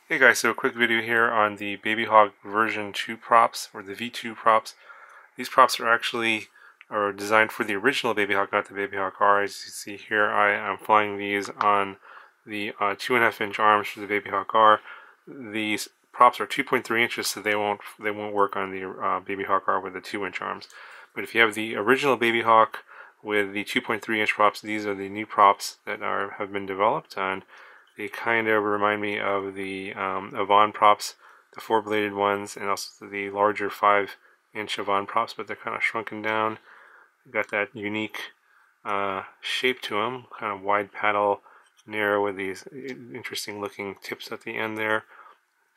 Hey guys, so a quick video here on the Babyhawk version 2 props, or the V2 props. These props are designed for the original Babyhawk, not the Babyhawk R. As you see here, I am flying these on the 2.5-inch arms for the Babyhawk R. These props are 2.3 inches, so they won't work on the Babyhawk R with the 2-inch arms. But if you have the original Babyhawk with the 2.3-inch props, these are the new props that have been developed, and they kind of remind me of the AVAN props, the 4-bladed ones, and also the larger 5-inch AVAN props, but they're kind of shrunken down. They've got that unique shape to them, kind of wide paddle, narrow with these interesting looking tips at the end there.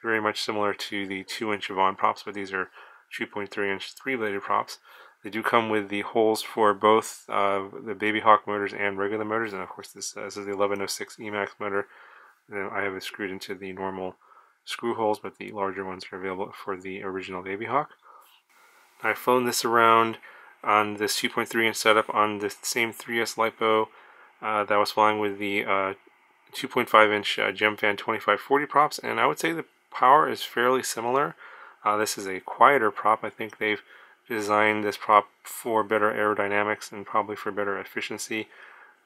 Very much similar to the 2-inch AVAN props, but these are 2.3-inch 3-bladed props. They do come with the holes for both the Babyhawk motors and regular motors, and of course this is the 1106 Emax motor. I have it screwed into the normal screw holes, but the larger ones are available for the original Babyhawk. I've flown this around on this 2.3-inch setup on the same 3S LiPo that I was flying with the 2.5-inch GemFan 2540 props, and I would say the power is fairly similar. This is a quieter prop. I think they've designed this prop for better aerodynamics and probably for better efficiency.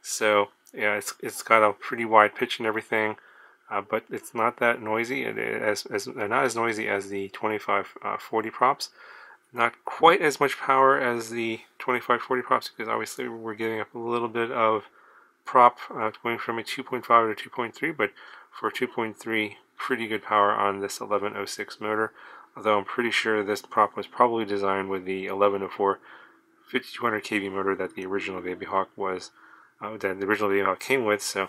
So yeah, it's got a pretty wide pitch and everything, but it's not that noisy. Not as noisy as the 2540 props. Not quite as much power as the 2540 props, because obviously we're giving up a little bit of prop going from a 2.5 to 2.3, but for 2.3, pretty good power on this 1106 motor. Although I'm pretty sure this prop was probably designed with the 1104 5200 kV motor that the original Babyhawk was, that the original Babyhawk came with. So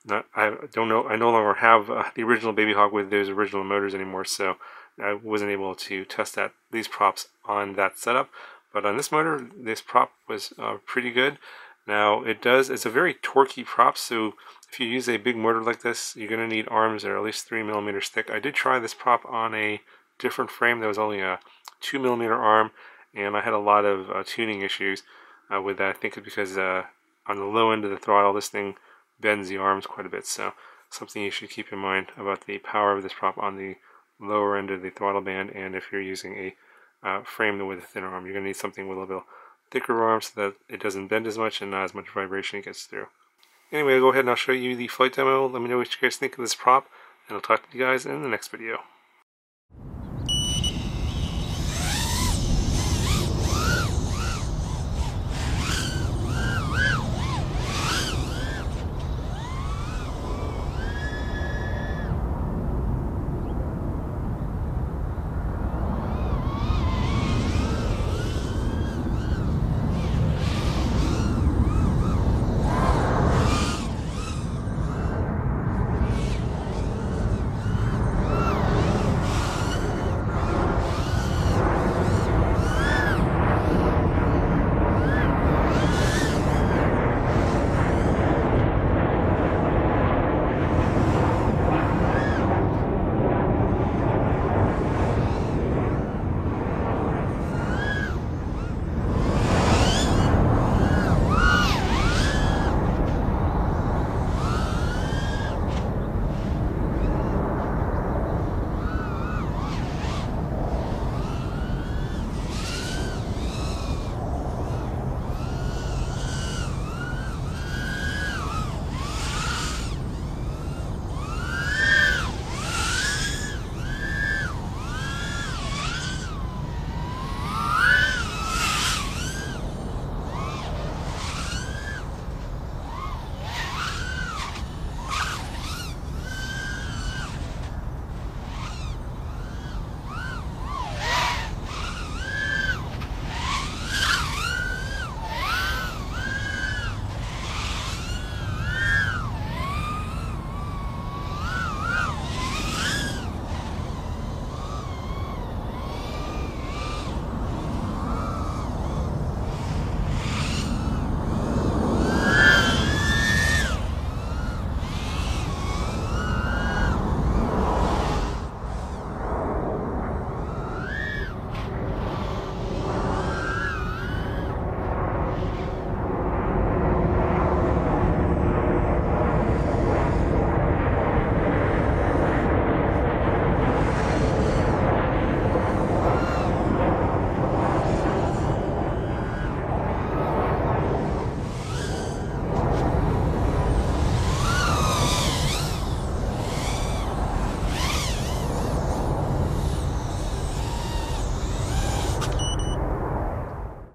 I don't know. I no longer have the original Babyhawk with those original motors anymore, so I wasn't able to test these props on that setup. But on this motor, this prop was pretty good. Now it's a very torquey prop, so if you use a big motor like this, you're going to need arms that are at least 3 millimeters thick. I did try this prop on a different frame that was only a 2 millimeter arm, and I had a lot of tuning issues with that. I think it's because on the low end of the throttle, this thing bends the arms quite a bit, so something you should keep in mind about the power of this prop on the lower end of the throttle band. And if you're using a frame with a thinner arm, you're going to need something with a little bit thicker arms so that it doesn't bend as much and not as much vibration gets through. Anyway, I'll go ahead and I'll show you the flight demo. Let me know what you guys think of this prop, and I'll talk to you guys in the next video.